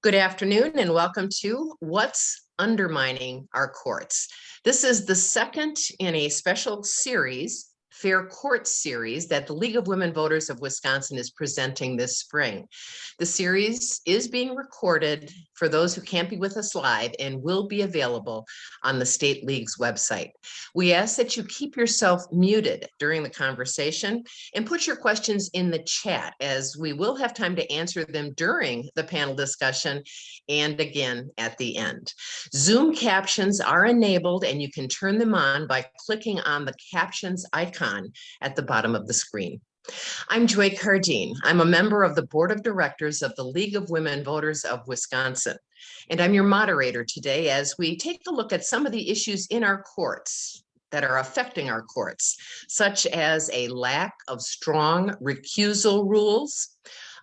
Good afternoon and welcome to What's Undermining Our Courts. This is the second in a special series, Fair Court series, that the League of Women Voters of Wisconsin is presenting this spring. The series is being recorded for those who can't be with us live and will be available on the State League's website. We ask that you keep yourself muted during the conversation and put your questions in the chat, as we will have time to answer them during the panel discussion and again at the end. Zoom captions are enabled and you can turn them on by clicking on the captions icon at the bottom of the screen. I'm Joy Cardin. I'm a member of the Board of Directors of the League of Women Voters of Wisconsin, and I'm your moderator today as we take a look at some of the issues in our courts that are affecting our courts, such as a lack of strong recusal rules,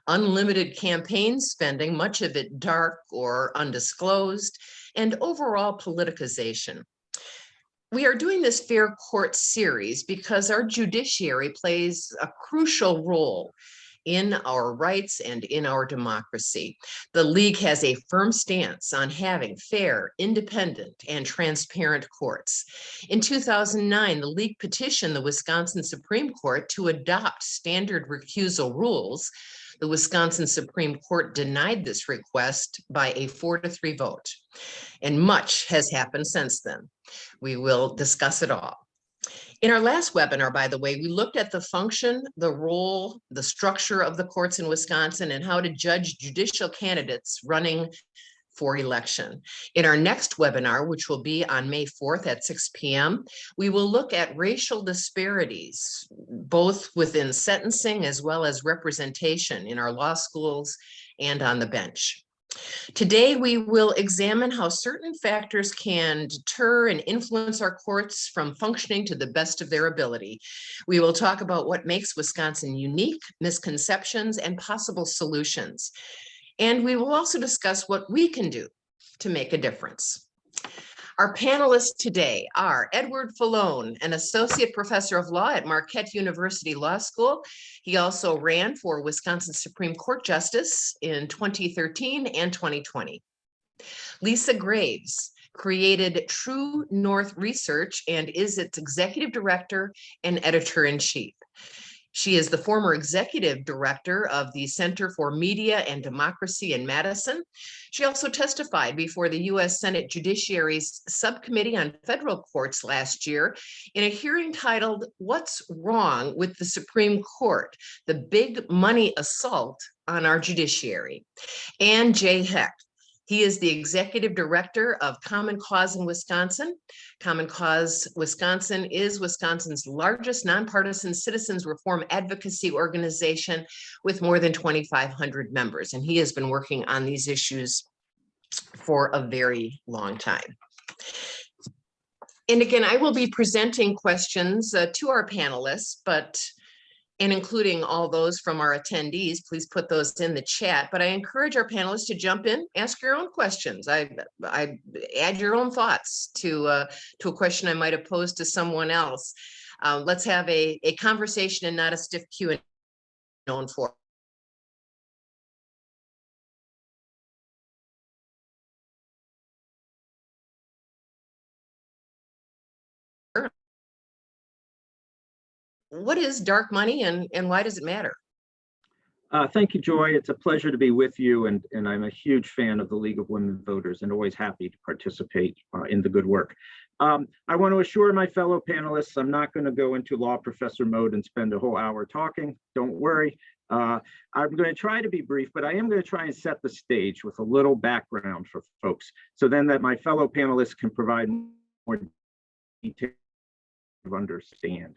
unlimited campaign spending, much of it dark or undisclosed, and overall politicization. We are doing this Fair Court series because our judiciary plays a crucial role in our rights and in our democracy. The League has a firm stance on having fair, independent, and transparent courts. In 2009, the League petitioned the Wisconsin Supreme Court to adopt standard recusal rules. The Wisconsin Supreme Court denied this request by a 4-3 vote, and much has happened since then. We will discuss it all. In our last webinar, by the way, we looked at the function, the role, the structure of the courts in Wisconsin, and how to judge judicial candidates running for election. In our next webinar, which will be on May 4th at 6 p.m., we will look at racial disparities, both within sentencing as well as representation in our law schools and on the bench. Today, we will examine how certain factors can deter and influence our courts from functioning to the best of their ability. We will talk about what makes Wisconsin unique, misconceptions, and possible solutions. And we will also discuss what we can do to make a difference. Our panelists today are Edward Fallone, an associate professor of law at Marquette University Law School. He also ran for Wisconsin Supreme Court Justice in 2013 and 2020. Lisa Graves created True North Research and is its executive director and editor-in-chief. She is the former executive director of the Center for Media and Democracy in Madison. She also testified before the U.S. Senate Judiciary's Subcommittee on Federal Courts last year in a hearing titled, "What's Wrong with the Supreme Court? The Big Money Assault on Our Judiciary." And Jay Heck. He is the executive director of Common Cause in Wisconsin. Common Cause Wisconsin is Wisconsin's largest nonpartisan citizens reform advocacy organization with more than 2,500 members. And he has been working on these issues for a very long time. And again, I will be presenting questions to our panelists, and including all those from our attendees, please put those in the chat. But I encourage our panelists to jump in, ask your own questions. I add your own thoughts to a question I might have posed to someone else. Let's have a conversation and not a stiff Q&A known for. What is dark money and why does it matter? Thank you, Joy. It's a pleasure to be with you, and I'm a huge fan of the League of Women Voters and always happy to participate in the good work. I want to assure my fellow panelists I'm not going to go into law professor mode and spend a whole hour talking. Don't worry. I'm going to try to be brief, but I am going to try and set the stage with a little background for folks, so then that my fellow panelists can provide more detail to understand.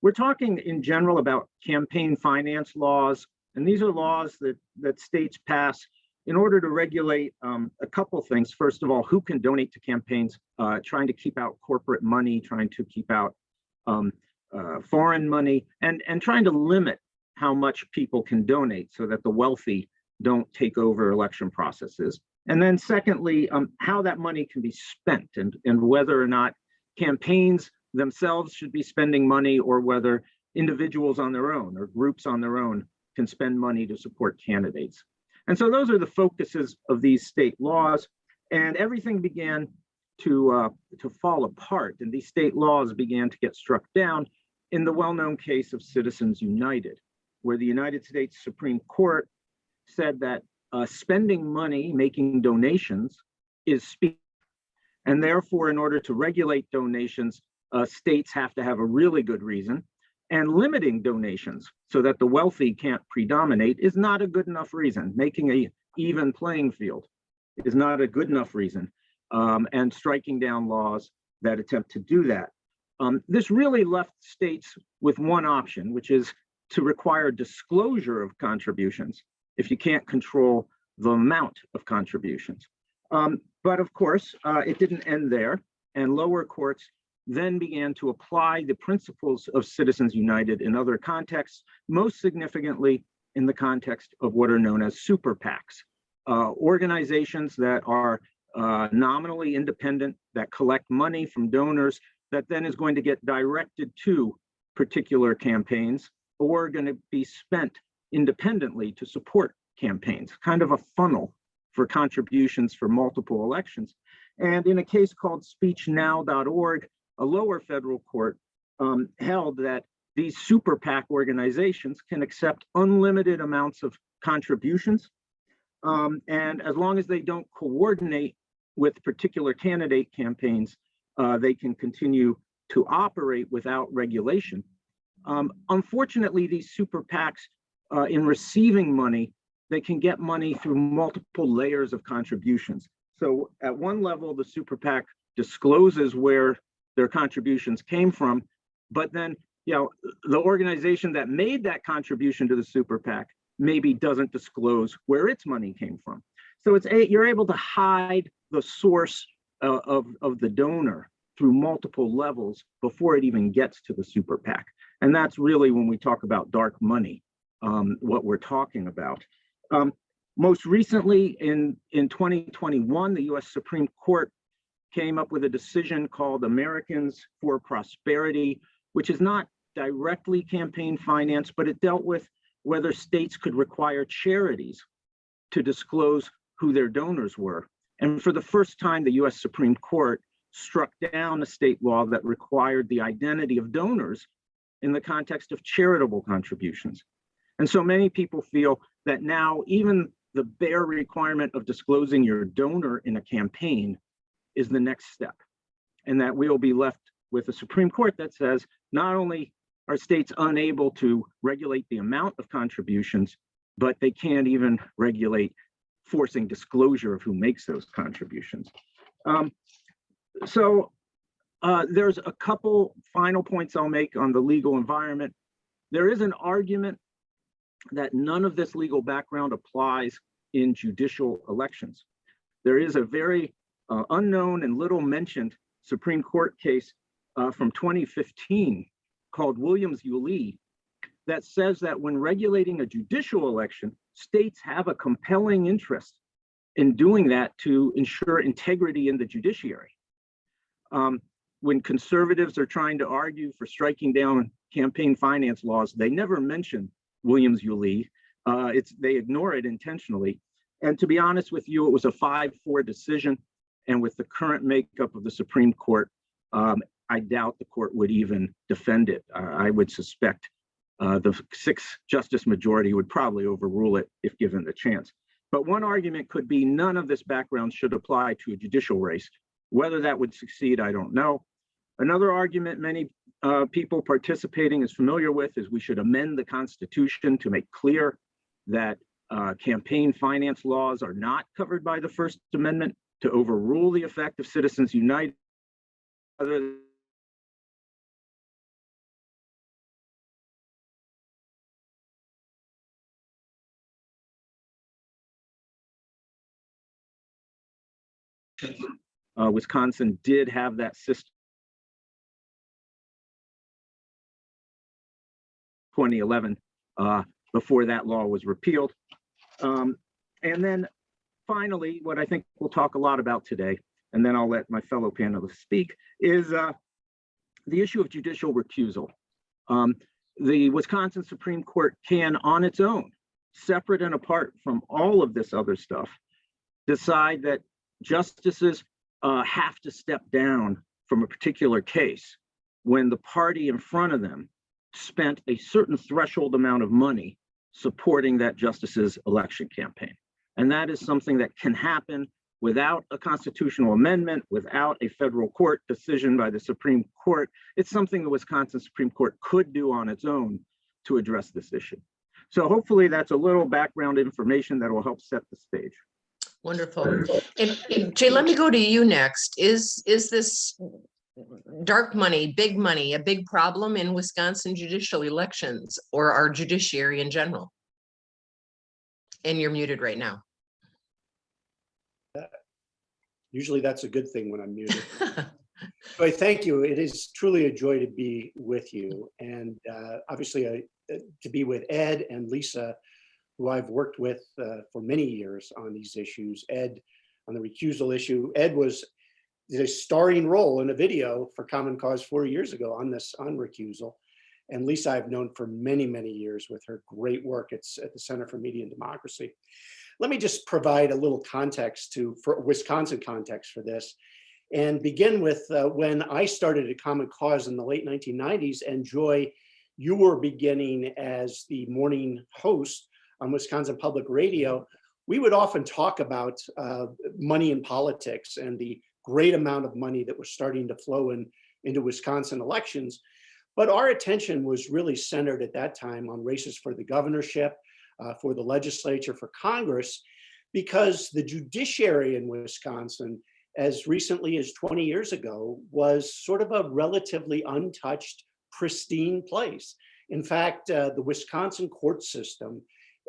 We're talking in general about campaign finance laws, and these are laws that states pass in order to regulate a couple things. First of all, who can donate to campaigns, trying to keep out corporate money, trying to keep out foreign money, and trying to limit how much people can donate so that the wealthy don't take over election processes. And then secondly, how that money can be spent, and whether or not campaigns themselves should be spending money, or whether individuals on their own or groups on their own can spend money to support candidates. And so those are the focuses of these state laws, and everything began to fall apart, and these state laws began to get struck down in the well-known case of Citizens United, where the United States Supreme Court said that spending money, making donations, is speech. And therefore, in order to regulate donations, states have to have a really good reason. And limiting donations so that the wealthy can't predominate is not a good enough reason. Making an even playing field is not a good enough reason. And striking down laws that attempt to do that. This really left states with one option, which is to require disclosure of contributions if you can't control the amount of contributions. But of course, it didn't end there, and lower courts then began to apply the principles of Citizens United in other contexts, most significantly in the context of what are known as super PACs, organizations that are nominally independent, that collect money from donors, that then is going to get directed to particular campaigns or going to be spent independently to support campaigns, kind of a funnel for contributions for multiple elections. And in a case called speechnow.org, a lower federal court held that these super PAC organizations can accept unlimited amounts of contributions. And as long as they don't coordinate with particular candidate campaigns, they can continue to operate without regulation. Unfortunately, these super PACs, in receiving money, they can get money through multiple layers of contributions. So at one level, the super PAC discloses where their contributions came from, but then, the organization that made that contribution to the super PAC maybe doesn't disclose where its money came from. So you're able to hide the source of the donor through multiple levels before it even gets to the super PAC. And that's really when we talk about dark money, what we're talking about. Most recently in 2021, the US Supreme Court came up with a decision called Americans for Prosperity, which is not directly campaign finance, but it dealt with whether states could require charities to disclose who their donors were. And for the first time, the US Supreme Court struck down a state law that required the identity of donors in the context of charitable contributions. And so many people feel that now even the bare requirement of disclosing your donor in a campaign is the next step, and that we will be left with a Supreme Court that says not only are states unable to regulate the amount of contributions, but they can't even regulate forcing disclosure of who makes those contributions. There's a couple final points I'll make on the legal environment. There is an argument that none of this legal background applies in judicial elections. There is a very unknown and little mentioned Supreme Court case from 2015 called Williams v. Lee that says that when regulating a judicial election, states have a compelling interest in doing that to ensure integrity in the judiciary. When conservatives are trying to argue for striking down campaign finance laws, they never mention Williams v. Lee. They ignore it intentionally. And to be honest with you, it was a 5-4 decision. And with the current makeup of the Supreme Court, I doubt the court would even defend it. I would suspect the 6-justice majority would probably overrule it if given the chance. But one argument could be none of this background should apply to a judicial race. Whether that would succeed, I don't know. Another argument many people participating is familiar with is we should amend the Constitution to make clear that campaign finance laws are not covered by the First Amendment, to overrule the effect of Citizens United. Wisconsin did have that system 2011 before that law was repealed. And then finally, what I think we'll talk a lot about today, and then I'll let my fellow panelists speak, is the issue of judicial recusal. The Wisconsin Supreme Court can, on its own, separate and apart from all of this other stuff, decide that justices have to step down from a particular case when the party in front of them spent a certain threshold amount of money supporting that justice's election campaign. And that is something that can happen without a constitutional amendment, without a federal court decision by the Supreme Court. It's something the Wisconsin Supreme Court could do on its own to address this issue. So hopefully that's a little background information that will help set the stage. Wonderful. And Jay, let me go to you next. Is this dark money, big money, a big problem in Wisconsin judicial elections or our judiciary in general? And you're muted right now. Usually that's a good thing when I'm muted. Joy, thank you. It is truly a joy to be with you. And obviously to be with Ed and Lisa, who I've worked with for many years on these issues. Ed on the recusal issue. Ed did a starring role in a video for Common Cause 4 years ago on recusal. And Lisa I've known for many, many years with her great work at the Center for Media and Democracy. Let me just provide a little context for Wisconsin context for this, and begin with when I started at Common Cause in the late 1990s, and Joy, you were beginning as the morning host on Wisconsin Public Radio. We would often talk about money in politics and the great amount of money that was starting to flow into Wisconsin elections. But our attention was really centered at that time on races for the governorship, for the legislature, for Congress, because the judiciary in Wisconsin, as recently as 20 years ago, was sort of a relatively untouched, pristine place. In fact, the Wisconsin court system,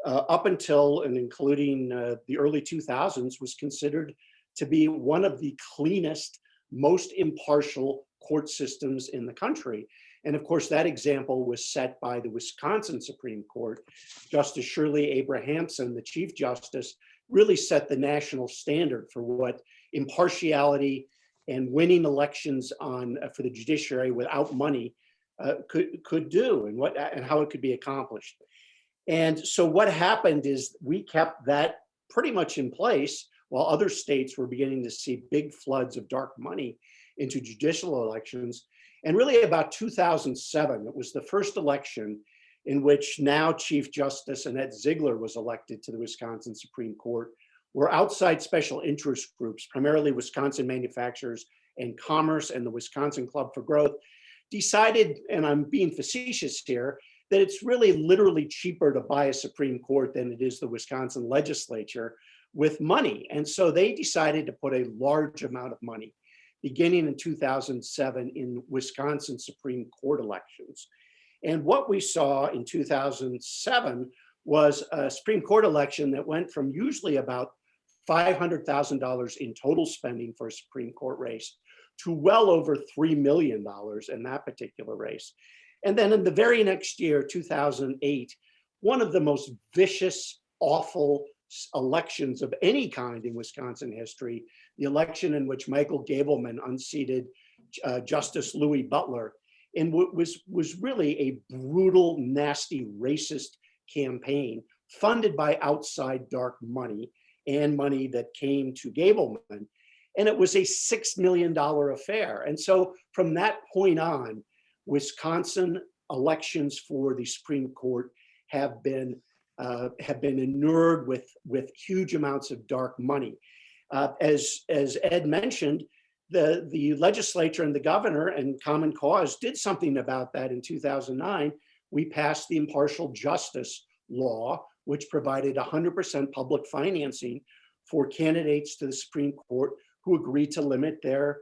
up until and including the early 2000s, was considered to be one of the cleanest, most impartial court systems in the country. And of course, that example was set by the Wisconsin Supreme Court. Justice Shirley Abrahamson, the Chief Justice, really set the national standard for what impartiality and winning elections for the judiciary without money could do, and how it could be accomplished. And so what happened is we kept that pretty much in place while other states were beginning to see big floods of dark money into judicial elections. And really about 2007, it was the first election in which now Chief Justice Annette Ziegler was elected to the Wisconsin Supreme Court, where outside special interest groups, primarily Wisconsin Manufacturers and Commerce and the Wisconsin Club for Growth, decided, and I'm being facetious here, that it's really literally cheaper to buy a Supreme Court than it is the Wisconsin legislature with money. And so they decided to put a large amount of money beginning in 2007 in Wisconsin Supreme Court elections. And what we saw in 2007 was a Supreme Court election that went from usually about $500,000 in total spending for a Supreme Court race to well over $3 million in that particular race. And then in the very next year, 2008, one of the most vicious, awful elections of any kind in Wisconsin history, the election in which Michael Gableman unseated Justice Louis Butler, and was really a brutal, nasty, racist campaign funded by outside dark money and money that came to Gableman. And it was a $6 million affair. And so from that point on, Wisconsin elections for the Supreme Court have been inured with huge amounts of dark money. As Ed mentioned, the legislature and the governor and Common Cause did something about that in 2009. We passed the impartial justice law, which provided 100% public financing for candidates to the Supreme Court who agreed to limit their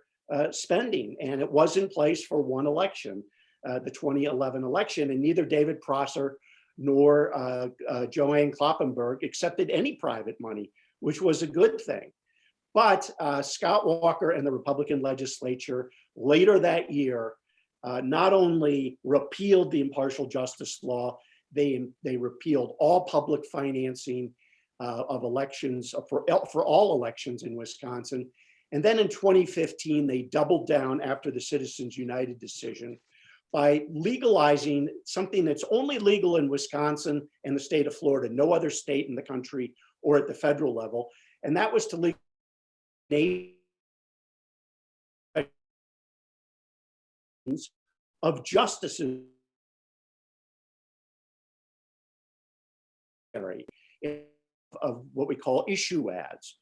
spending. And it was in place for one election, the 2011 election, and neither David Prosser nor Joanne Kloppenberg accepted any private money, which was a good thing. But Scott Walker and the Republican legislature later that year not only repealed the impartial justice law, they repealed all public financing of elections for all elections in Wisconsin. And then in 2015, they doubled down after the Citizens United decision by legalizing something that's only legal in Wisconsin and the state of Florida, no other state in the country or at the federal level. And that was to legalize of justices of what we call issue ads.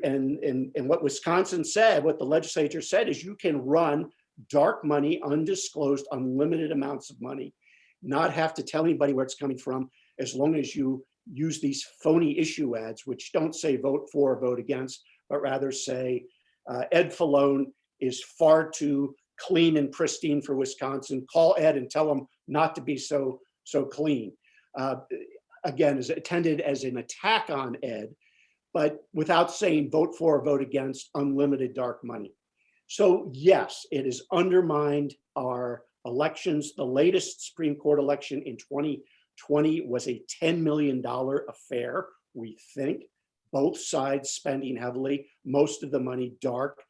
And what Wisconsin said, what the legislature said, is you can run dark money, undisclosed, unlimited amounts of money, not have to tell anybody where it's coming from, as long as you use these phony issue ads, which don't say vote for or vote against, but rather say Ed Fallone is far too clean and pristine for Wisconsin. Call Ed and tell him not to be so clean. Again, is intended as an attack on Ed, but without saying vote for or vote against unlimited dark money. So yes, it has undermined our elections. The latest Supreme Court election in 2020 was a $10 million affair, we think. Both sides spending heavily, most of the money dark,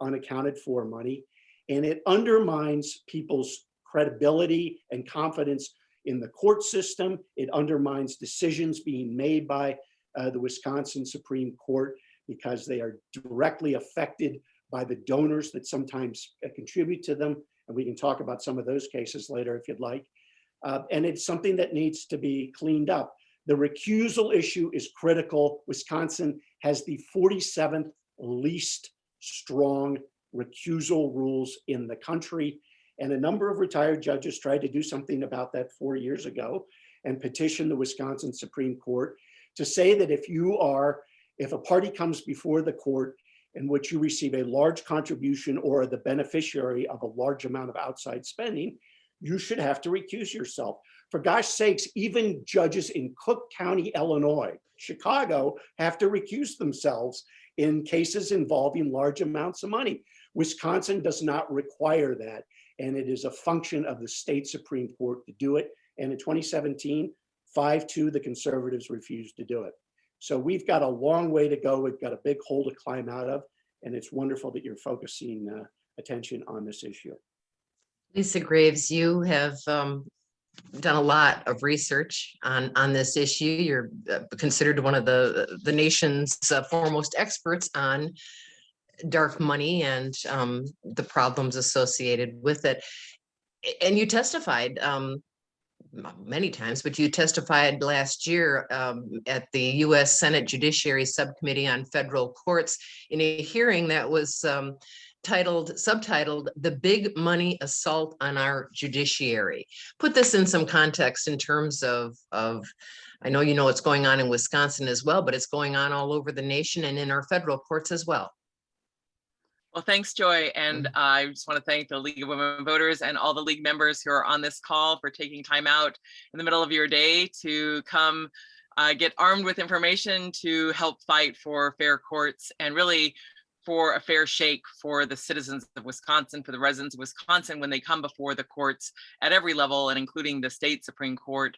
unaccounted for money. And it undermines people's credibility and confidence in the court system. It undermines decisions being made by the Wisconsin Supreme Court, because they are directly affected by the donors that sometimes contribute to them. And we can talk about some of those cases later if you'd like. And it's something that needs to be cleaned up. The recusal issue is critical. Wisconsin has the 47th least strong recusal rules in the country. And a number of retired judges tried to do something about that 4 years ago and petitioned the Wisconsin Supreme Court to say that if a party comes before the court in which you receive a large contribution or are the beneficiary of a large amount of outside spending, you should have to recuse yourself. For gosh sakes, even judges in Cook County, Illinois, Chicago, have to recuse themselves in cases involving large amounts of money. Wisconsin does not require that, and it is a function of the state Supreme Court to do it. And in 2017, 5-2, the conservatives refused to do it. So we've got a long way to go. We've got a big hole to climb out of, and it's wonderful that you're focusing attention on this issue. Lisa Graves, you have done a lot of research on this issue. You're considered one of the nation's foremost experts on dark money and the problems associated with it. And you testified many times, but you testified last year at the U.S. Senate Judiciary Subcommittee on Federal Courts in a hearing that was subtitled "The Big Money Assault on Our Judiciary." Put this in some context in terms of I know you know what's going on in Wisconsin as well, but it's going on all over the nation and in our federal courts as well. Well, thanks, Joy. And I just want to thank the League of Women Voters and all the League members who are on this call for taking time out in the middle of your day to come get armed with information to help fight for fair courts and really for a fair shake for the citizens of Wisconsin, for the residents of Wisconsin when they come before the courts at every level and including the state Supreme Court,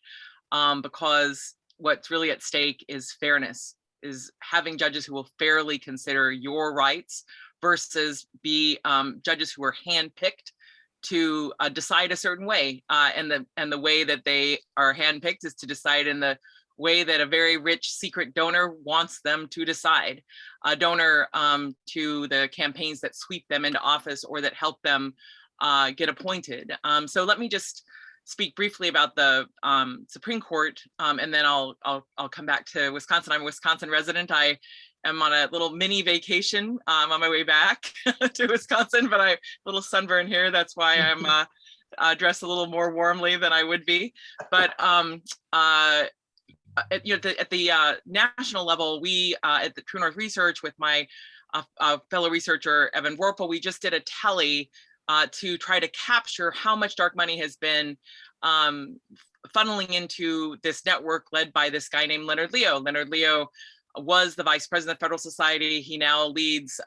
because what's really at stake is fairness, is having judges who will fairly consider your rights versus be judges who are handpicked to decide a certain way. And the way that they are handpicked is to decide in the way that a very rich secret donor wants them to decide. A donor to the campaigns that sweep them into office or that help them get appointed. So let me just speak briefly about the Supreme Court, and then I'll come back to Wisconsin. I'm a Wisconsin resident. I am on a little mini vacation on my way back to Wisconsin, but a little sunburn here. That's why I'm dressed a little more warmly than I would be. But at the national level, we at the True North Research with my fellow researcher Evan Warple, we just did a tally to try to capture how much dark money has been funneling into this network led by this guy named Leonard Leo. Leonard Leo was the vice president of Federal Society. He now leads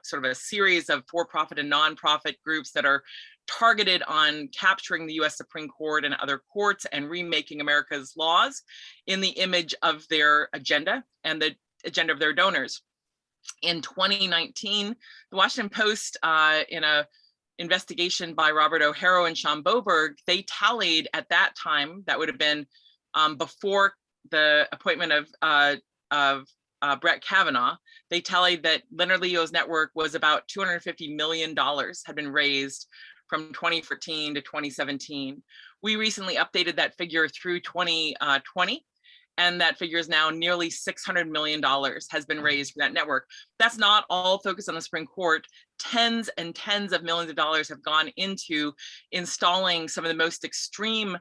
sort of a series of for-profit and nonprofit groups that are targeted on capturing the US Supreme Court and other courts and remaking America's laws in the image of their agenda and the agenda of their donors. In 2019, the Washington Post, in a investigation by Robert O'Hara and Sean Boberg, they tallied at that time, that would have been before the appointment of Brett Kavanaugh, they tallied that Leonard Leo's network was about $250 million had been raised from 2014 to 2017. We recently updated that figure through 2020, and that figure is now nearly $600 million has been raised for that network. That's not all focused on the Supreme Court. Tens and tens of millions of dollars have gone into installing some of the most extreme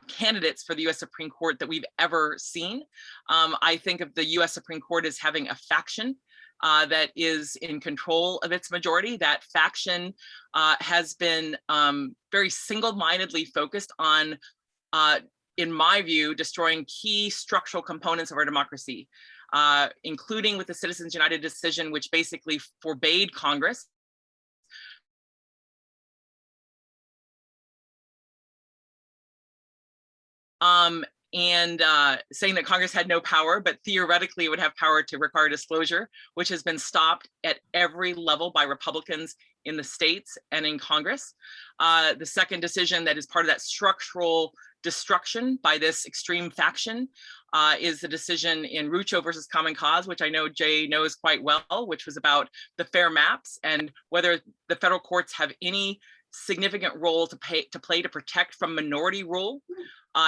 candidates for the US Supreme Court that we've ever seen. I think of the US Supreme Court as having a faction that is in control of its majority. That faction has been very single-mindedly focused on, in my view, destroying key structural components of our democracy, including with the Citizens United decision, which basically forbade Congress and saying that Congress had no power, but theoretically it would have power to require disclosure, which has been stopped at every level by Republicans in the states and in Congress. The second decision that is part of that structural destruction by this extreme faction is the decision in Rucho versus Common Cause, which I know Jay knows quite well, which was about the fair maps and whether the federal courts have any significant role to play to protect from minority rule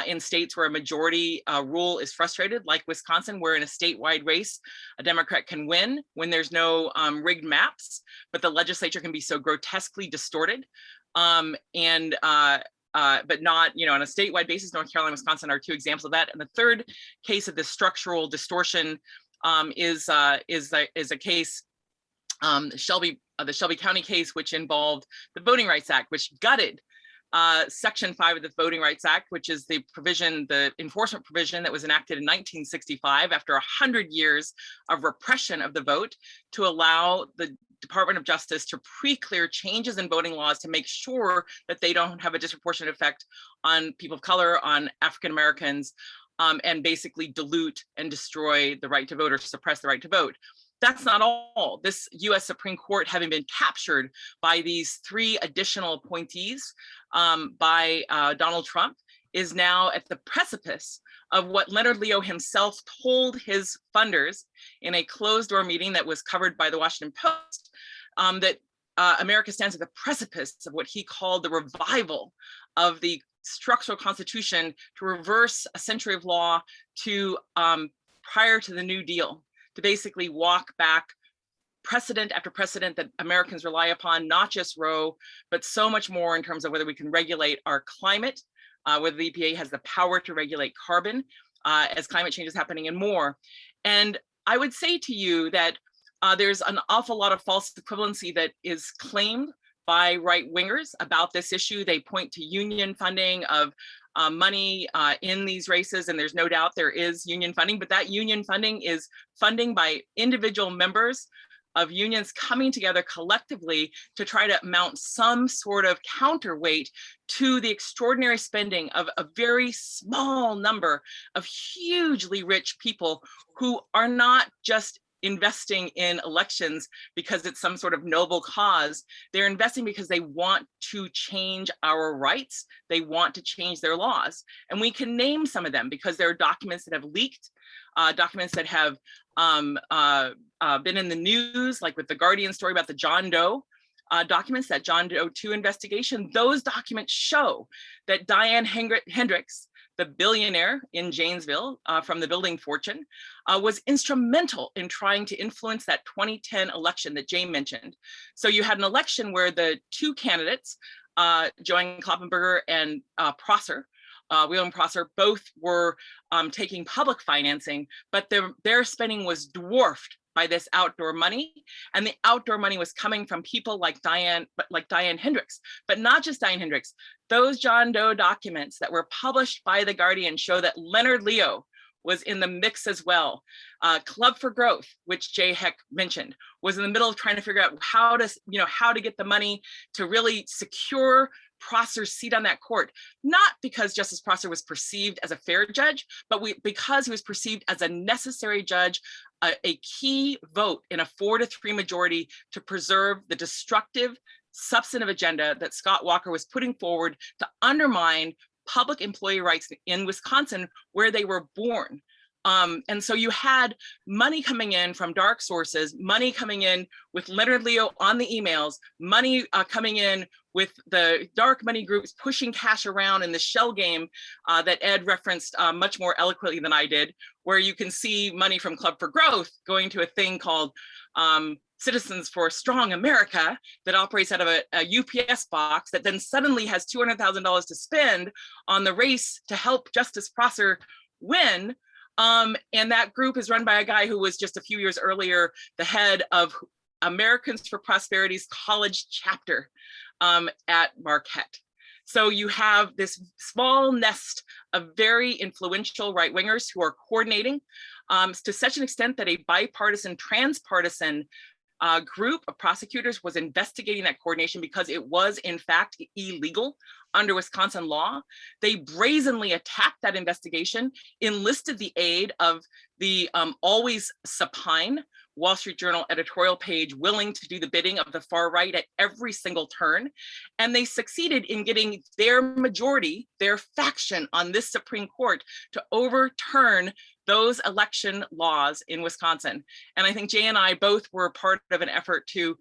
in states where a majority rule is frustrated, like Wisconsin, where in a statewide race, a Democrat can win when there's no rigged maps, but the legislature can be so grotesquely distorted. But not, on a statewide basis. North Carolina and Wisconsin are two examples of that. And the third case of this structural distortion is a case, the Shelby County case, which involved the Voting Rights Act, which gutted Section 5 of the Voting Rights Act, which is the provision, the enforcement provision that was enacted in 1965 after 100 years of repression of the vote, to allow the Department of Justice to pre-clear changes in voting laws to make sure that they don't have a disproportionate effect on people of color, on African Americans, and basically dilute and destroy the right to vote or suppress the right to vote. That's not all. This US Supreme Court, having been captured by these three additional appointees by Donald Trump, is now at the precipice of what Leonard Leo himself told his funders in a closed door meeting that was covered by the Washington Post, that America stands at the precipice of what he called the revival of the structural constitution to reverse a century of law to prior to the New Deal, to basically walk back precedent after precedent that Americans rely upon, not just Roe, but so much more in terms of whether we can regulate our climate, whether the EPA has the power to regulate carbon as climate change is happening, and more. And I would say to you that there's an awful lot of false equivalency that is claimed by right wingers about this issue. They point to union funding of money in these races, and there's no doubt there is union funding, but that union funding is funding by individual members of unions coming together collectively to try to mount some sort of counterweight to the extraordinary spending of a very small number of hugely rich people who are not just investing in elections because it's some sort of noble cause. They're investing because they want to change our rights. They want to change their laws. And we can name some of them because there are documents that have leaked, documents that have been in the news, like with the Guardian story about the John Doe documents, that John Doe 2 investigation. Those documents show that Diane Hendricks, the billionaire in Janesville from the building fortune, was instrumental in trying to influence that 2010 election that Jay mentioned. So you had an election where the two candidates, Joanne Kloppenberger and William Prosser, both were taking public financing, but their spending was dwarfed by this outdoor money, and the outdoor money was coming from people like Diane Hendricks, but not just Diane Hendricks. Those John Doe documents that were published by the Guardian show that Leonard Leo was in the mix as well. Club for Growth, which Jay Heck mentioned, was in the middle of trying to figure out how to get the money to really secure Prosser's seat on that court, not because Justice Prosser was perceived as a fair judge, but because he was perceived as a necessary judge, a key vote in a 4-3 majority to preserve the destructive substantive agenda that Scott Walker was putting forward to undermine public employee rights in Wisconsin, where they were born. And so you had money coming in from dark sources, money coming in with Leonard Leo on the emails, money coming in with the dark money groups pushing cash around in the shell game that Ed referenced much more eloquently than I did, where you can see money from Club for Growth going to a thing called Citizens for a Strong America that operates out of a UPS box that then suddenly has $200,000 to spend on the race to help Justice Prosser win. And that group is run by a guy who was just a few years earlier the head of Americans for Prosperity's college chapter at Marquette. So you have this small nest of very influential right-wingers who are coordinating to such an extent that a bipartisan, transpartisan group of prosecutors was investigating that coordination because it was in fact illegal under Wisconsin law. They brazenly attacked that investigation, enlisted the aid of the always supine Wall Street Journal editorial page, willing to do the bidding of the far right at every single turn. And they succeeded in getting their majority, their faction on this Supreme Court to overturn those election laws in Wisconsin. And I think Jay and I both were part of an effort to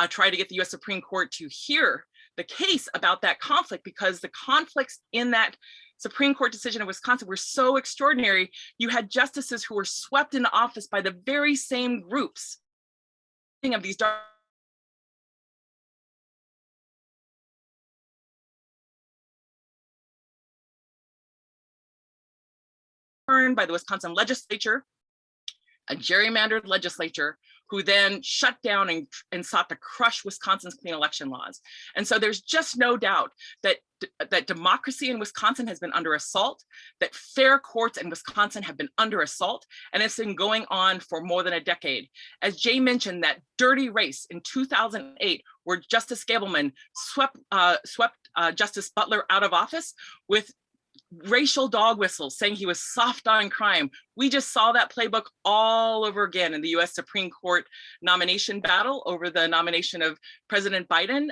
try to get the US Supreme Court to hear the case about that conflict, because the conflicts in that Supreme Court decision of Wisconsin were so extraordinary. You had justices who were swept into office by the very same groups of these dark by the Wisconsin legislature, a gerrymandered legislature, who then shut down and sought to crush Wisconsin's clean election laws. And so there's just no doubt that democracy in Wisconsin has been under assault, that fair courts in Wisconsin have been under assault, and it's been going on for more than a decade. As Jay mentioned, that dirty race in 2008, where Justice Gableman swept Justice Butler out of office with racial dog whistles saying he was soft on crime. We just saw that playbook all over again in the US Supreme Court nomination battle over the nomination of President Biden,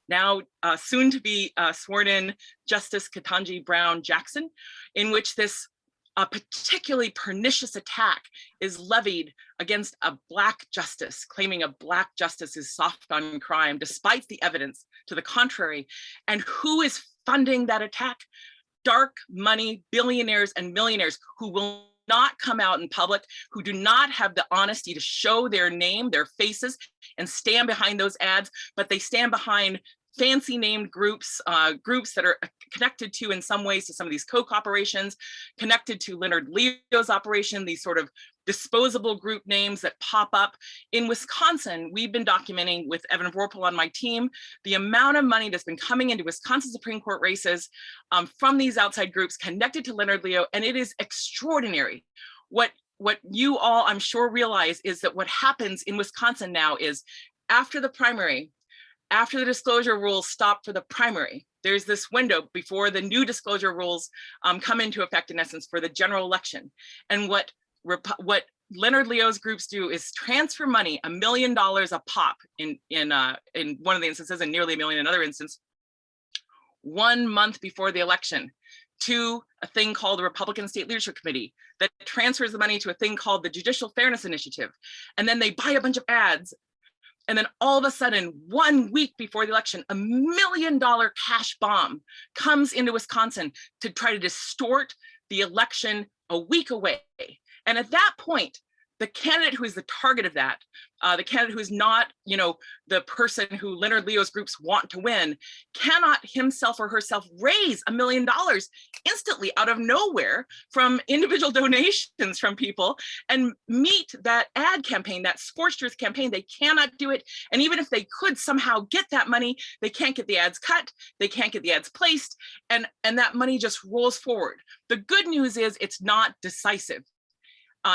now soon to be sworn in Justice Ketanji Brown Jackson, in which this particularly pernicious attack is levied against a Black justice, claiming a Black justice is soft on crime, despite the evidence to the contrary. And who is funding that attack? Dark money billionaires and millionaires who will not come out in public, who do not have the honesty to show their name, their faces, and stand behind those ads, but they stand behind fancy named groups, groups that are connected to, in some ways, to some of these Koch operations, connected to Leonard Leo's operation, these sort of disposable group names that pop up. In Wisconsin, we've been documenting with Evan Vorpal on my team, the amount of money that's been coming into Wisconsin Supreme Court races from these outside groups connected to Leonard Leo, and it is extraordinary. What you all, I'm sure, realize is that what happens in Wisconsin now is after the primary, after the disclosure rules stop for the primary, there's this window before the new disclosure rules come into effect, in essence, for the general election. And what Leonard Leo's groups do is transfer money, $1 million a pop in one of the instances, and nearly $1 million in another instance, 1 month before the election, to a thing called the Republican State Leadership Committee that transfers the money to a thing called the Judicial Fairness Initiative. And then they buy a bunch of ads. And then all of a sudden, 1 week before the election, $1 million cash bomb comes into Wisconsin to try to distort the election a week away. And at that point, the candidate who is the target of that, the candidate who is not, the person who Leonard Leo's groups want to win, cannot himself or herself raise $1 million instantly out of nowhere from individual donations from people and meet that ad campaign, that scorched earth campaign. They cannot do it. And even if they could somehow get that money, they can't get the ads cut, they can't get the ads placed, and that money just rolls forward. The good news is it's not decisive.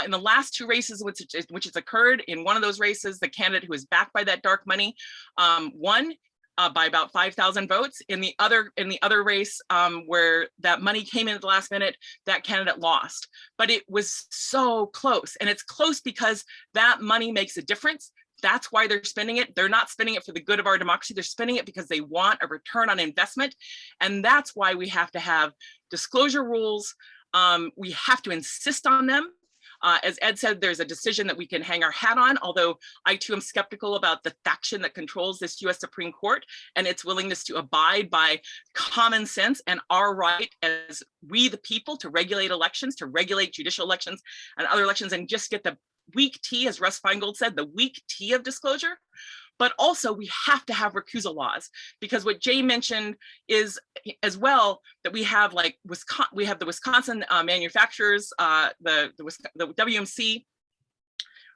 In the last 2 races, which has occurred, in one of those races, the candidate who is backed by that dark money won by about 5,000 votes. In the other race, where that money came in at the last minute, that candidate lost. But it was so close, and it's close because that money makes a difference. That's why they're spending it. They're not spending it for the good of our democracy. They're spending it because they want a return on investment. And that's why we have to have disclosure rules. We have to insist on them. As Ed said, there's a decision that we can hang our hat on, although I too am skeptical about the faction that controls this US Supreme Court and its willingness to abide by common sense and our right as we the people to regulate elections, to regulate judicial elections and other elections, and just get the weak tea, as Russ Feingold said, the weak tea of disclosure. But also we have to have recusal laws, because what Jay mentioned is as well that we have like we have the Wisconsin manufacturers, the WMC,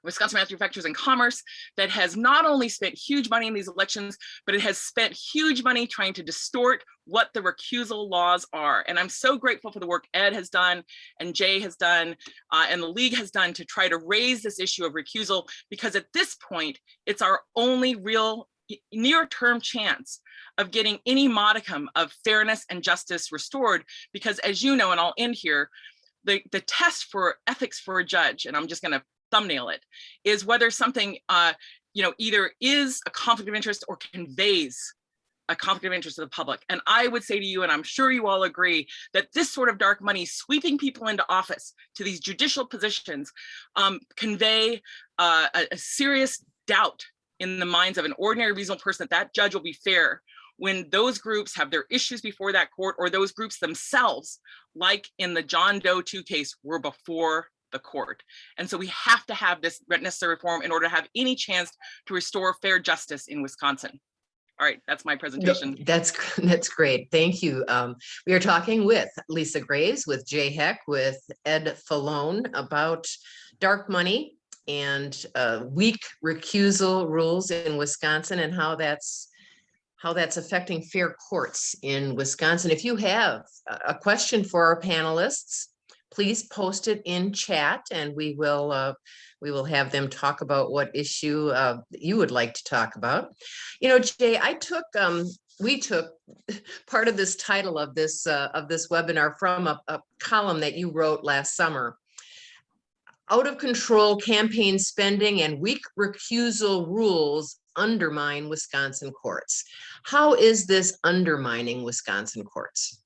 Wisconsin Manufacturers and Commerce, that has not only spent huge money in these elections, but it has spent huge money trying to distort what the recusal laws are. And I'm so grateful for the work Ed has done and Jay has done and the league has done to try to raise this issue of recusal, because at this point, it's our only real near-term chance of getting any modicum of fairness and justice restored. Because as you know, and I'll end here, the test for ethics for a judge, and I'm just gonna thumbnail it, is whether something either is a conflict of interest or conveys a conflict of interest to the public. And I would say to you, and I'm sure you all agree, that this sort of dark money sweeping people into office to these judicial positions convey a serious doubt in the minds of an ordinary reasonable person that judge will be fair when those groups have their issues before that court, or those groups themselves, like in the John Doe 2 case, were before the court. And so we have to have this necessary reform in order to have any chance to restore fair justice in Wisconsin. All right, that's my presentation. No, that's great. Thank you. We are talking with Lisa Graves, with Jay Heck, with Ed Fallone about dark money and weak recusal rules in Wisconsin and how that's affecting fair courts in Wisconsin. If you have a question for our panelists, please post it in chat and we will have them talk about what issue you would like to talk about. You know, Jay, we took part of this title of this webinar from a column that you wrote last summer. Out of control campaign spending and weak recusal rules undermine Wisconsin courts. How is this undermining Wisconsin courts?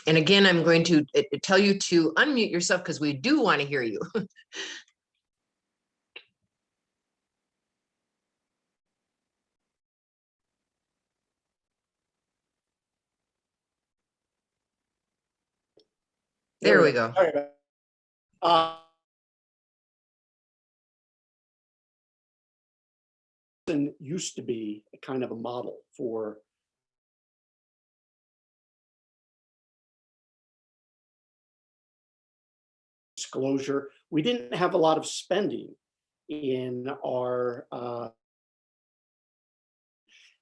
And again, I'm going to tell you to unmute yourself because we do want to hear you. There we go. Used to be a kind of a model for disclosure. We didn't have a lot of spending in our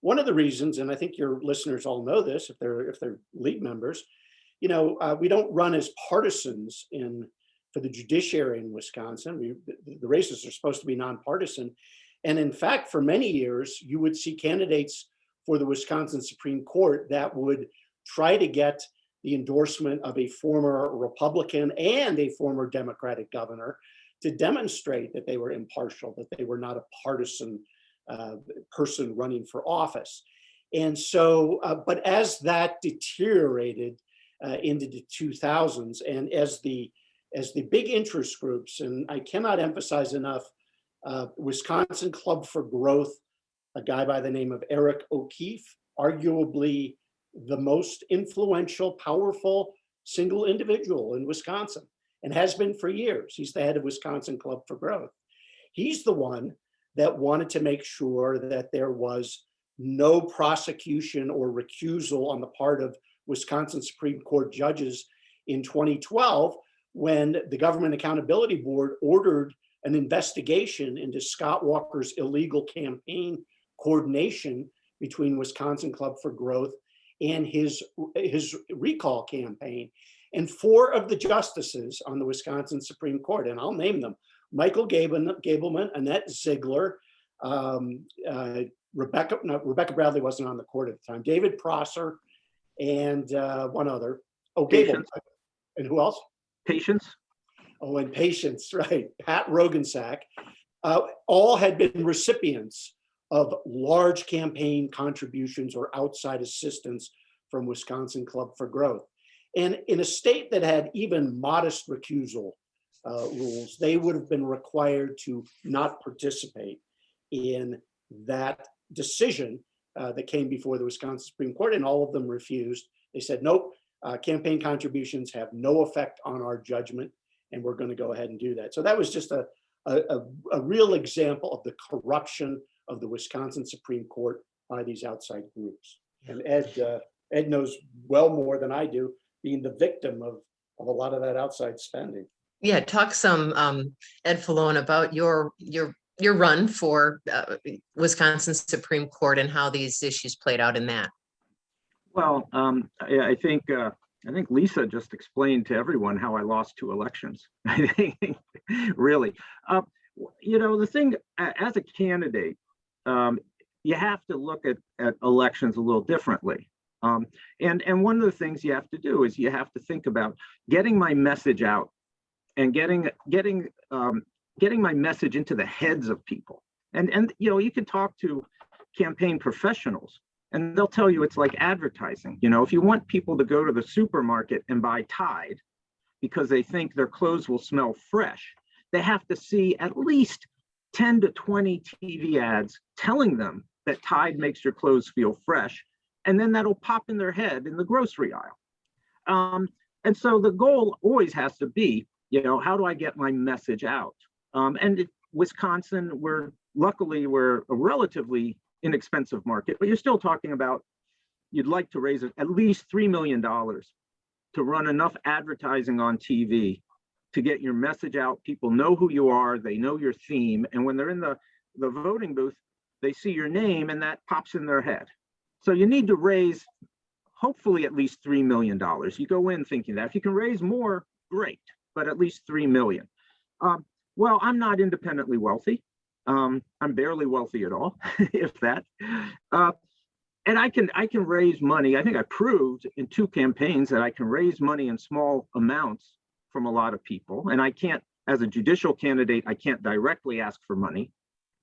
one of the reasons, and I think your listeners all know this if they're league members, we don't run as partisans for the judiciary in Wisconsin. The races are supposed to be nonpartisan. And in fact, for many years, you would see candidates for the Wisconsin Supreme Court that would try to get the endorsement of a former Republican and a former Democratic governor to demonstrate that they were impartial, that they were not a partisan person running for office. And so, but as that deteriorated into the 2000s, and as the big interest groups, and I cannot emphasize enough, Wisconsin Club for Growth, a guy by the name of Eric O'Keefe, arguably the most influential, powerful single individual in Wisconsin, and has been for years. He's the head of Wisconsin Club for Growth. He's the one that wanted to make sure that there was no prosecution or recusal on the part of Wisconsin Supreme Court judges in 2012, when the Government Accountability Board ordered an investigation into Scott Walker's illegal campaign coordination between Wisconsin Club for Growth and his recall campaign. And 4 of the justices on the Wisconsin Supreme Court, and I'll name them, Michael Gableman, Annette Ziegler, Rebecca Bradley wasn't on the court at the time, David Prosser, and one other. Oh, Gableman. And who else? Patience. Oh, and Patience, right. Pat Rogensack. all had been recipients of large campaign contributions or outside assistance from Wisconsin Club for Growth. And in a state that had even modest recusal rules, they would have been required to not participate in that decision that came before the Wisconsin Supreme Court, and all of them refused. They said, nope, campaign contributions have no effect on our judgment, and we're going to go ahead and do that. So that was just a real example of the corruption of the Wisconsin Supreme Court by these outside groups. And Ed knows well more than I do, being the victim of a lot of that outside spending. Yeah, talk some, Ed Fallone, about your run for Wisconsin Supreme Court and how these issues played out in that. Well, I think Lisa just explained to everyone how I lost 2 elections. I think, really, the thing as a candidate, you have to look at elections a little differently. And one of the things you have to do is you have to think about getting my message out and getting my message into the heads of people. And you can talk to campaign professionals and they'll tell you it's like advertising. If you want people to go to the supermarket and buy Tide because they think their clothes will smell fresh, they have to see at least 10 to 20 TV ads telling them that Tide makes your clothes feel fresh. And then that'll pop in their head in the grocery aisle. And so the goal always has to be, how do I get my message out? And Wisconsin, luckily we're a relatively inexpensive market, but you're still talking about, you'd like to raise at least $3 million to run enough advertising on TV to get your message out. People know who you are, they know your theme, and when they're in the voting booth, they see your name and that pops in their head. So you need to raise hopefully at least $3 million. You go in thinking that. If you can raise more, great, but at least $3 million. Well, I'm not independently wealthy. I'm barely wealthy at all, if that. And I can raise money. I think I proved in 2 campaigns that I can raise money in small amounts from a lot of people. And I can't, as a judicial candidate, I can't directly ask for money.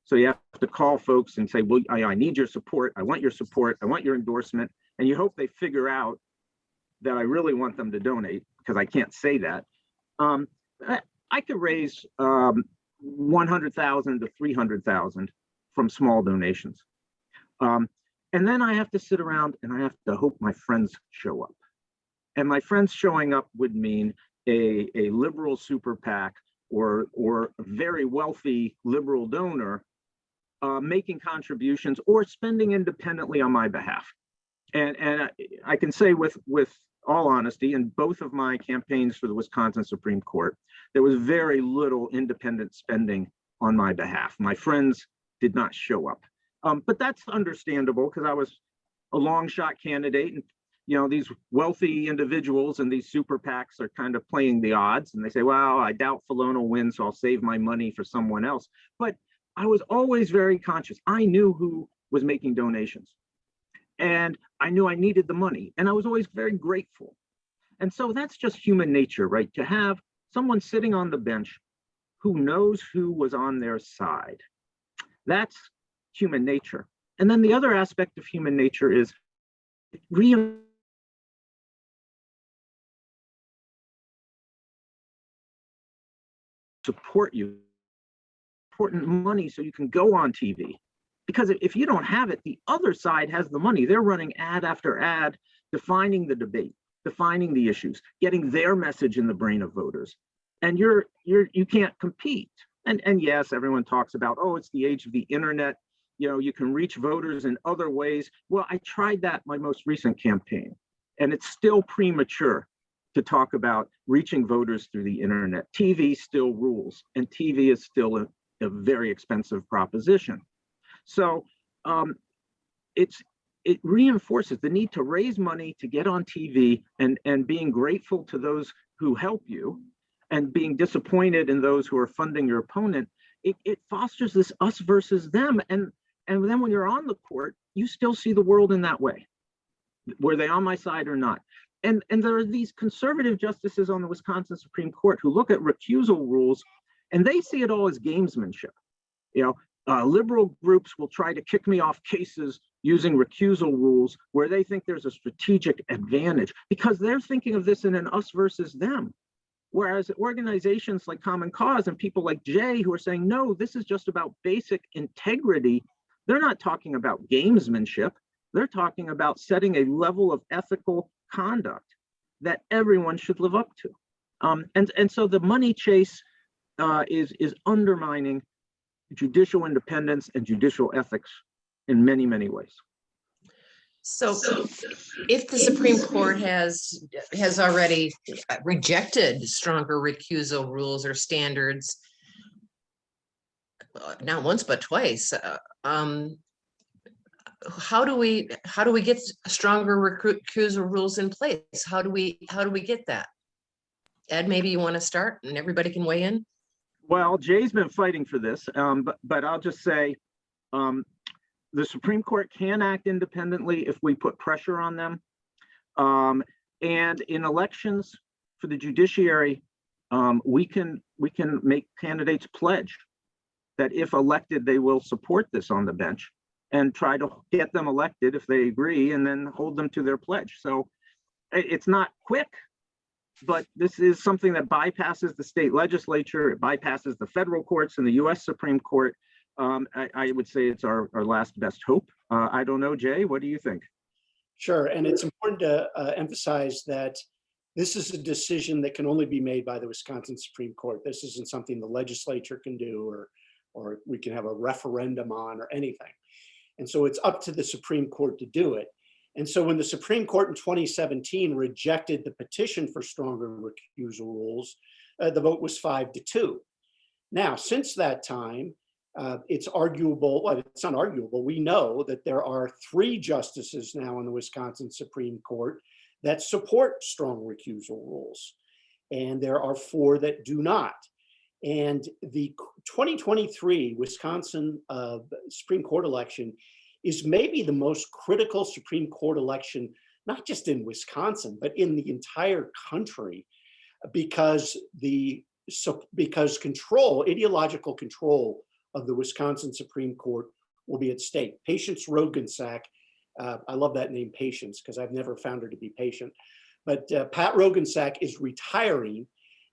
So you have to call folks and say, well, I need your support. I want your support. I want your endorsement. And you hope they figure out that I really want them to donate, because I can't say that. I could raise 100,000 to 300,000 from small donations. And then I have to sit around and I have to hope my friends show up. And my friends showing up would mean a liberal super PAC or a very wealthy liberal donor making contributions or spending independently on my behalf. And I can say with all honesty, in both of my campaigns for the Wisconsin Supreme Court, there was very little independent spending on my behalf. My friends did not show up. But that's understandable, because I was a long shot candidate, and these wealthy individuals and these super PACs are kind of playing the odds, and they say, well, I doubt Fallone will win, so I'll save my money for someone else. But I was always very conscious. I knew who was making donations, and I knew I needed the money, and I was always very grateful. And so that's just human nature, right? To have someone sitting on the bench who knows who was on their side. That's human nature. And then the other aspect of human nature is support you, important money so you can go on TV. Because if you don't have it, the other side has the money. They're running ad after ad, defining the debate, defining the issues, getting their message in the brain of voters. And you can't compete. And yes, everyone talks about, oh, it's the age of the internet. You can reach voters in other ways. Well, I tried that my most recent campaign, and it's still premature to talk about reaching voters through the internet. TV still rules, and TV is still a very expensive proposition. So it reinforces the need to raise money to get on TV, and being grateful to those who help you and being disappointed in those who are funding your opponent. It fosters this us versus them. And then when you're on the court, you still see the world in that way. Were they on my side or not? And there are these conservative justices on the Wisconsin Supreme Court who look at recusal rules, and they see it all as gamesmanship. Liberal groups will try to kick me off cases using recusal rules where they think there's a strategic advantage because they're thinking of this in an us versus them. Whereas organizations like Common Cause and people like Jay who are saying, no, this is just about basic integrity. They're not talking about gamesmanship. They're talking about setting a level of ethical conduct that everyone should live up to. And so the money chase is undermining judicial independence and judicial ethics in many, many ways. So if the Supreme Court has already rejected stronger recusal rules or standards, not once but twice, how do we get stronger recusal rules in place? How do we get that? Ed, maybe you want to start and everybody can weigh in. Well, Jay's been fighting for this, but I'll just say the Supreme Court can act independently if we put pressure on them. And in elections for the judiciary, we can make candidates pledge that if elected, they will support this on the bench and try to get them elected if they agree and then hold them to their pledge. So it's not quick, but this is something that bypasses the state legislature, it bypasses the federal courts and the US Supreme Court. I would say it's our last best hope. I don't know, Jay, what do you think? Sure, and it's important to emphasize that this is a decision that can only be made by the Wisconsin Supreme Court. This isn't something the legislature can do or we can have a referendum on or anything. And so it's up to the Supreme Court to do it. And so when the Supreme Court in 2017 rejected the petition for stronger recusal rules, the vote was 5-2. Now, since that time, it's arguable, well, it's not arguable, we know that there are 3 justices now in the Wisconsin Supreme Court that support strong recusal rules, and there are 4 that do not. And the 2023 Wisconsin Supreme Court election is maybe the most critical Supreme Court election, not just in Wisconsin, but in the entire country, because ideological control of the Wisconsin Supreme Court will be at stake. Patience Roggensack, I love that name, Patience, because I've never found her to be patient, but Pat Roggensack is retiring.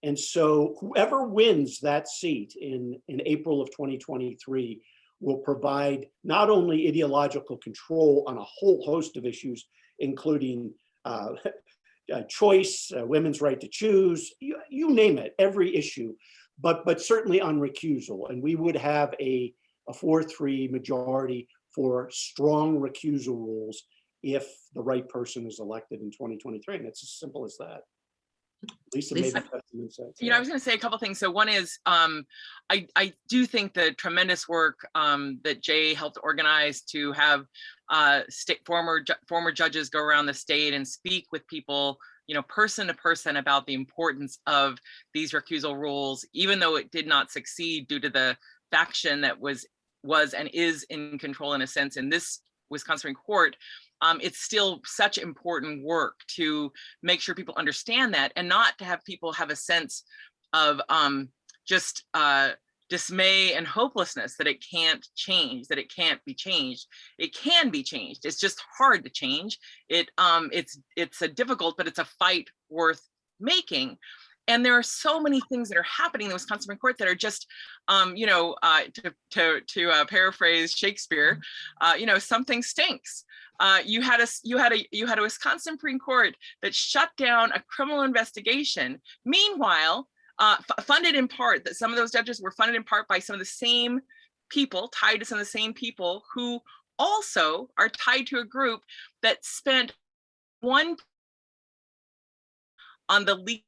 And so whoever wins that seat in April of 2023 will provide not only ideological control on a whole host of issues, including choice, women's right to choose, you name it, every issue, but certainly on recusal. And we would have a 4-3 majority for strong recusal rules if the right person is elected in 2023. And it's as simple as that. Lisa, maybe that's some insights. I was going to say a couple things. So one is, I do think the tremendous work that Jay helped organize to have former judges go around the state and speak with people, person to person about the importance of these recusal rules, even though it did not succeed due to the faction that was and is in control in a sense in this Wisconsin Court. It's still such important work to make sure people understand that, and not to have people have a sense of just dismay and hopelessness that it can't change, that it can't be changed. It can be changed. It's just hard to change. It's a difficult, but it's a fight worth making. And there are so many things that are happening in the Wisconsin Supreme Court that are just, to paraphrase Shakespeare, something stinks. You had a Wisconsin Supreme Court that shut down a criminal investigation. Meanwhile, funded in part, that some of those judges were funded in part by some of the same people, tied to some of the same people who also are tied to a group that spent on the legal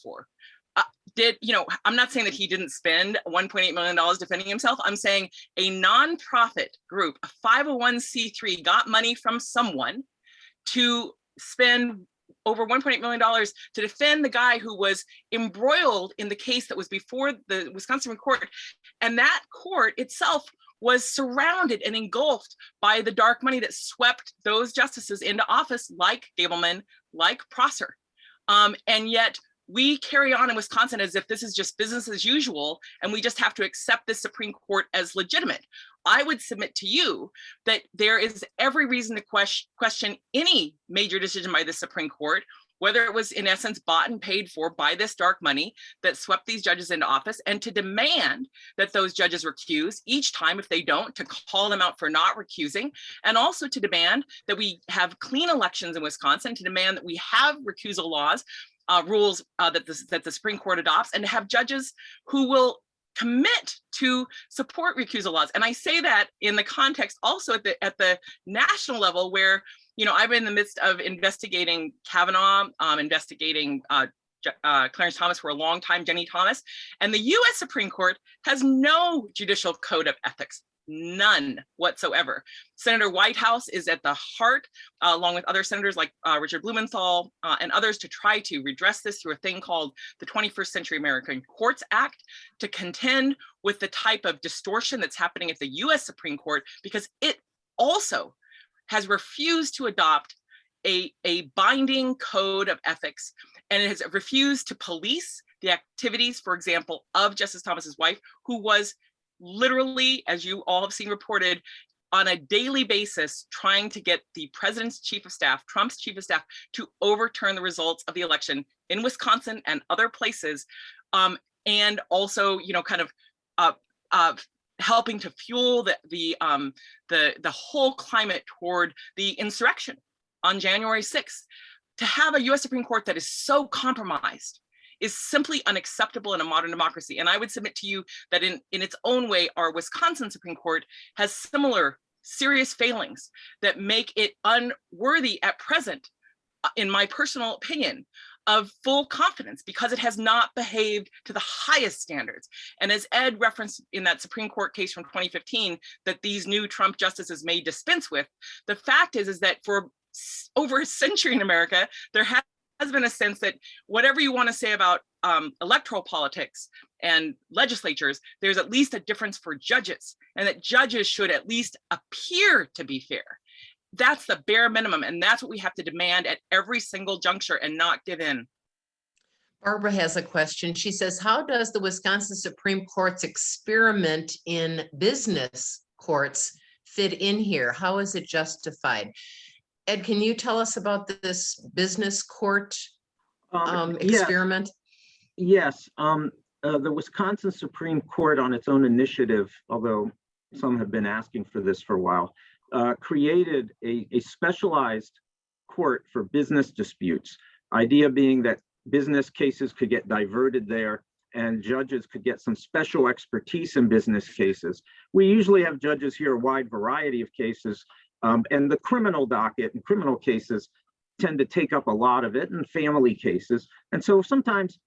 for. I'm not saying that he didn't spend $1.8 million defending himself. I'm saying a nonprofit group, a 501c3, got money from someone to spend over $1.8 million to defend the guy who was embroiled in the case that was before the Wisconsin Supreme Court. And that court itself was surrounded and engulfed by the dark money that swept those justices into office, like Gableman, like Prosser. And yet we carry on in Wisconsin as if this is just business as usual, and we just have to accept the Supreme Court as legitimate. I would submit to you that there is every reason to question any major decision by the Supreme Court, whether it was in essence bought and paid for by this dark money that swept these judges into office, and to demand that those judges recuse each time. If they don't, to call them out for not recusing, and also to demand that we have clean elections in Wisconsin, to demand that we have recusal laws, rules that the Supreme Court adopts, and to have judges who will commit to support recusal laws. And I say that in the context also at the national level, where, you know, I've been in the midst of investigating Kavanaugh, investigating Clarence Thomas for a long time, Jenny Thomas, and the US Supreme Court has no judicial code of ethics. None whatsoever. Senator Whitehouse is at the heart, along with other senators like Richard Blumenthal and others, to try to redress this through a thing called the 21st Century American Courts Act, to contend with the type of distortion that's happening at the US Supreme Court, because it also has refused to adopt a binding code of ethics, and it has refused to police the activities, for example, of Justice Thomas's wife, who was literally, as you all have seen reported, on a daily basis trying to get the president's chief of staff, Trump's chief of staff, to overturn the results of the election in Wisconsin and other places, and also, you know, kind of helping to fuel the whole climate toward the insurrection on January 6th. To have a U.S. Supreme Court that is so compromised is simply unacceptable in a modern democracy. And I would submit to you that in its own way, our Wisconsin Supreme Court has similar serious failings that make it unworthy at present, in my personal opinion, of full confidence, because it has not behaved to the highest standards. And as Ed referenced in that Supreme Court case from 2015 that these new Trump justices may dispense with, the fact is that for over a century in America, there has been a sense that whatever you want to say about electoral politics and legislatures, there's at least a difference for judges, and that judges should at least appear to be fair. That's the bare minimum, and that's what we have to demand at every single juncture and not give in. Barbara has a question. She says, how does the Wisconsin Supreme Court's experiment in business courts fit in here? How is it justified? Ed, can you tell us about this business court experiment? Yes. The Wisconsin Supreme Court, on its own initiative, although some have been asking for this for a while, created a specialized court for business disputes. Idea being that business cases could get diverted there and judges could get some special expertise in business cases. We usually have judges hear a wide variety of cases, and the criminal docket and criminal cases tend to take up a lot of it, and family cases. And so sometimes,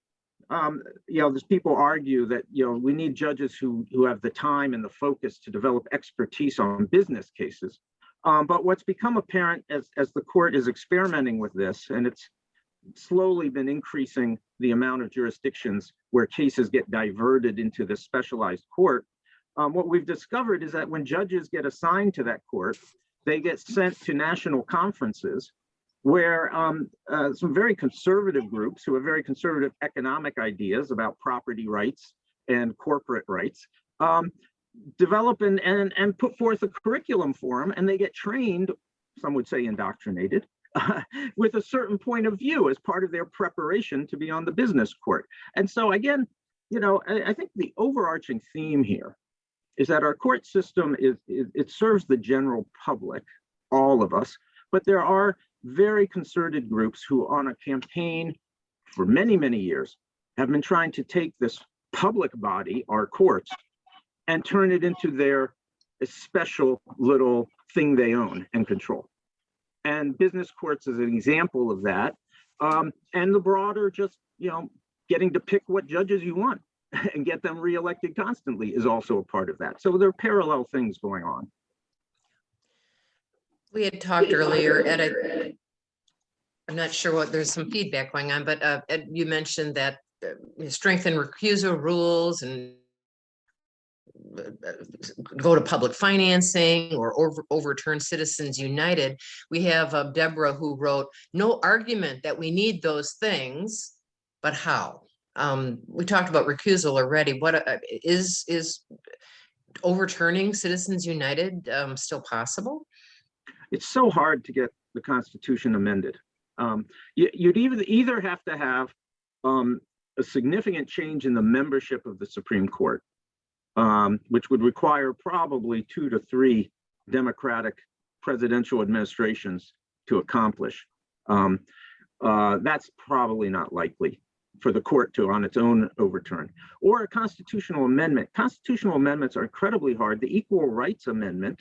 there's people argue that, we need judges who have the time and the focus to develop expertise on business cases. But what's become apparent as the court is experimenting with this, and it's slowly been increasing the amount of jurisdictions where cases get diverted into this specialized court, what we've discovered is that when judges get assigned to that court, they get sent to national conferences where some very conservative groups who have very conservative economic ideas about property rights and corporate rights develop and put forth a curriculum for them, and they get trained, some would say indoctrinated, with a certain point of view as part of their preparation to be on the business court. And so again, I think the overarching theme here is that our court system it serves the general public, all of us, but there are very concerted groups who on a campaign for many, many years have been trying to take this public body, our courts, and turn it into their special little thing they own and control. And business courts is an example of that. And the broader just, getting to pick what judges you want and get them reelected constantly is also a part of that. So there are parallel things going on. We had talked earlier, Ed, I'm not sure what, there's some feedback going on, but Ed, you mentioned that strengthen recusal rules and go to public financing or overturn Citizens United. We have Deborah who wrote, no argument that we need those things, but how? We talked about recusal already. What is overturning Citizens United still possible? It's so hard to get the Constitution amended. You'd either have to have a significant change in the membership of the Supreme Court, which would require probably 2 to 3 Democratic presidential administrations to accomplish. That's probably not likely for the court to on its own overturn, or a constitutional amendment. Constitutional amendments are incredibly hard. The Equal Rights Amendment,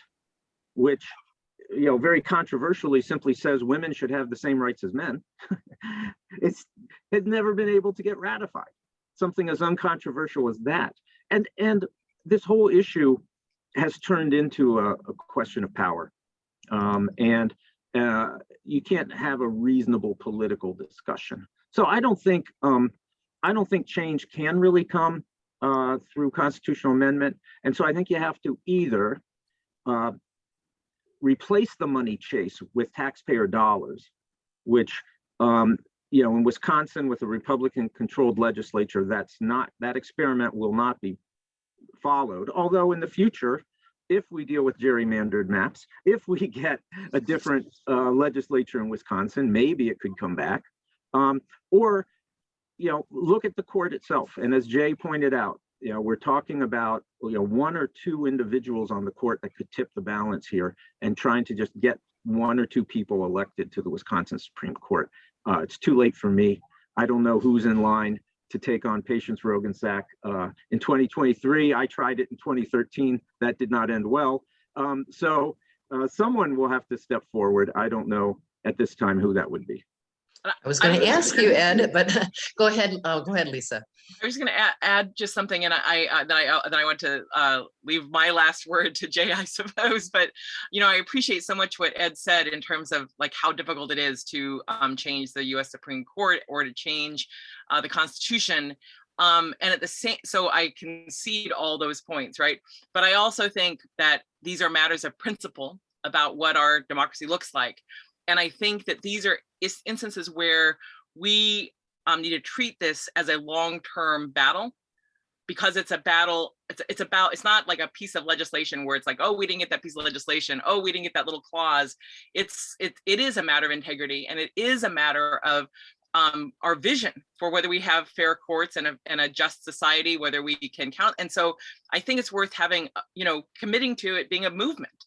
which very controversially simply says women should have the same rights as men, it's never been able to get ratified. Something as uncontroversial as that. And this whole issue has turned into a question of power. And you can't have a reasonable political discussion. So I don't think change can really come through constitutional amendment. And so I think you have to either replace the money chase with taxpayer dollars, which in Wisconsin with a Republican-controlled legislature, that experiment will not be followed. Although in the future, if we deal with gerrymandered maps, if we get a different legislature in Wisconsin, maybe it could come back. Or look at the court itself. And as Jay pointed out, we're talking about 1 or 2 individuals on the court that could tip the balance here, and trying to just get 1 or 2 people elected to the Wisconsin Supreme Court. It's too late for me. I don't know who's in line to take on Patience Roggensack in 2023. I tried it in 2013. That did not end well. So someone will have to step forward. I don't know at this time who that would be. I was going to ask you, Ed, but go ahead. Go ahead, Lisa. I was going to add just something, and I want to leave my last word to Jay, I suppose. But I appreciate so much what Ed said in terms of like how difficult it is to change the U.S. Supreme Court or to change the Constitution. And at the same, so I concede all those points, right? But I also think that these are matters of principle about what our democracy looks like. And I think that these are instances where we need to treat this as a long-term battle, because it's a battle. It's not like a piece of legislation where it's like, oh, we didn't get that piece of legislation. Oh, we didn't get that little clause. It is a matter of integrity, and it is a matter of our vision for whether we have fair courts and a just society, whether we can count. And so I think it's worth having, committing to it being a movement.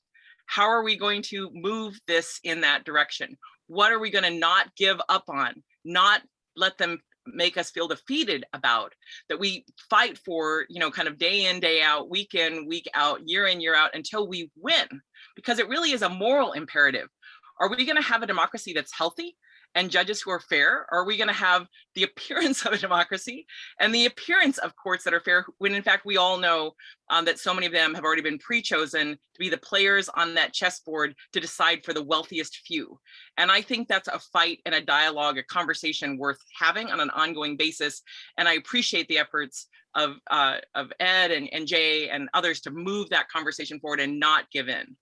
How are we going to move this in that direction? What are we going to not give up on, not let them make us feel defeated about, that we fight for, kind of day in, day out, week in, week out, year in, year out, until we win? Because it really is a moral imperative. Are we going to have a democracy that's healthy and judges who are fair? Or are we going to have the appearance of a democracy and the appearance of courts that are fair, when in fact we all know that so many of them have already been pre-chosen to be the players on that chessboard to decide for the wealthiest few? And I think that's a fight and a dialogue, a conversation worth having on an ongoing basis. And I appreciate the efforts of Ed and Jay and others to move that conversation forward and not give in.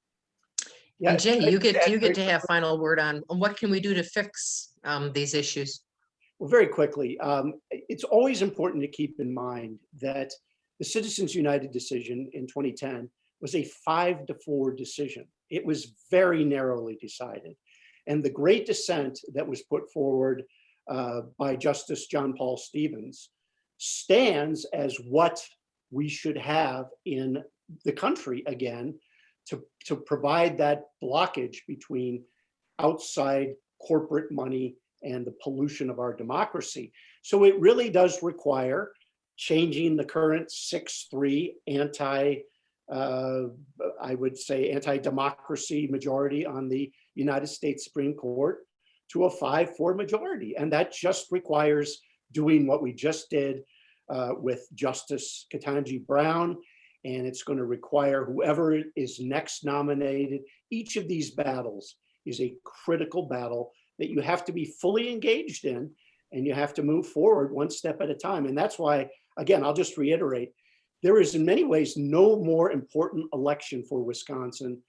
Yeah, and Jay, you get to have final word on what can we do to fix these issues? Well, very quickly, it's always important to keep in mind that the Citizens United decision in 2010 was a 5-4 decision. It was very narrowly decided. And the great dissent that was put forward by Justice John Paul Stevens stands as what we should have in the country again, to provide that blockage between outside corporate money and the pollution of our democracy. So it really does require changing the current 6-3 anti-democracy majority on the United States Supreme Court to a 5-4 majority. And that just requires doing what we just did with Justice Ketanji Brown. And it's going to require whoever is next nominated. Each of these battles is a critical battle that you have to be fully engaged in, and you have to move forward one step at a time. And that's why, again, I'll just reiterate, there is in many ways no more important election for Wisconsin.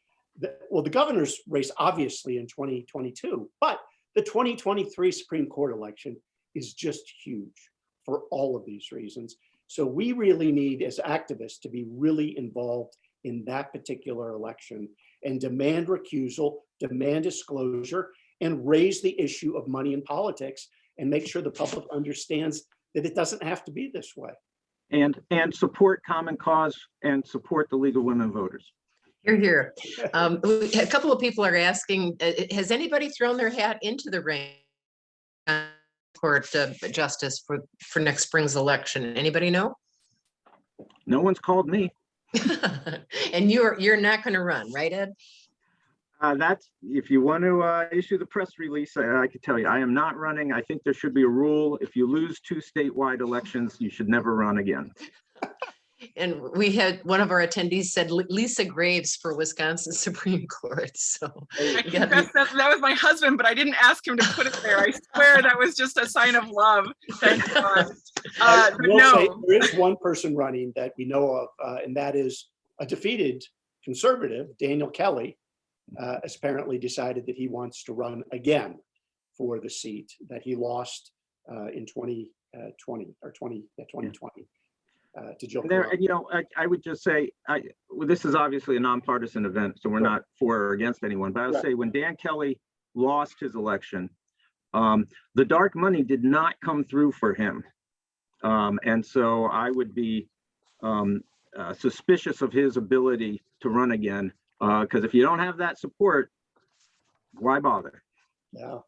Well, the governor's race, obviously, in 2022, but the 2023 Supreme Court election is just huge for all of these reasons. So we really need, as activists, to be really involved in that particular election and demand recusal, demand disclosure, and raise the issue of money in politics and make sure the public understands that it doesn't have to be this way. And support Common Cause and support the League of Women Voters. You're here. A couple of people are asking, has anybody thrown their hat into the ring for justice for next spring's election? Anybody know? No one's called me. And you're not going to run, right, Ed? That's, if you want to issue the press release, I could tell you, I am not running. I think there should be a rule. If you lose 2 statewide elections, you should never run again. And we had one of our attendees said Lisa Graves for Wisconsin Supreme Court. So I confess that was my husband, but I didn't ask him to put it there. I swear that was just a sign of love. Thank God. I will no. say there is one person running that we know of, and that is a defeated conservative, Daniel Kelly, has apparently decided that he wants to run again for the seat that he lost in 2020 or 2020. To Joe There, Cardin. and, you know, I would just say, well, this is obviously a nonpartisan event, so we're not for or against anyone. But I would say when Dan Kelly lost his election, the dark money did not come through for him, and so I would be suspicious of his ability to run again, because if you don't have that support, why bother? Yeah.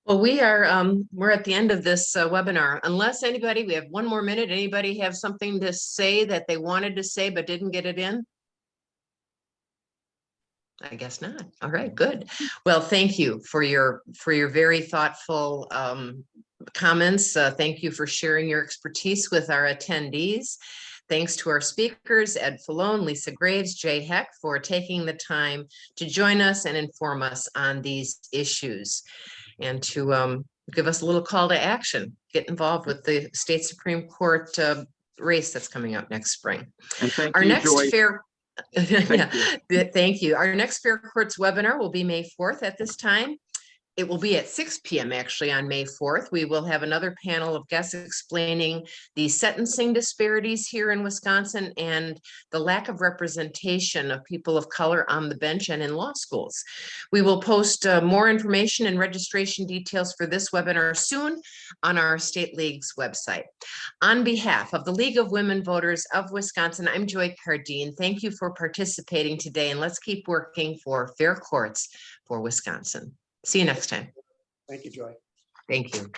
well, we're at the end of this webinar. Unless anybody, we have one more minute. Anybody have something to say that they wanted to say but didn't get it in? I guess not. All right, good. Well, thank you for your very thoughtful comments. Thank you for sharing your expertise with our attendees. Thanks to our speakers, Ed Fallone, Lisa Graves, Jay Heck, for taking the time to join us and inform us on these issues, and to give us a little call to action. Get involved with the state Supreme Court race that's coming up next spring. And thank Our you, next Joy. fair. Thank Thank you. Our next Fair Courts webinar will be May 4th at this time. It will be at 6 p.m. actually on May 4th. We will have another panel of guests explaining the sentencing disparities here in Wisconsin and the lack of representation of people of color on the bench and in law schools. We will post more information and registration details for this webinar soon on our State League's website. On behalf of the League of Women Voters of Wisconsin, I'm Joy Cardin. Thank you for participating today, and let's keep working for fair courts for Wisconsin. See you next time. Thank you, Joy. Thank you.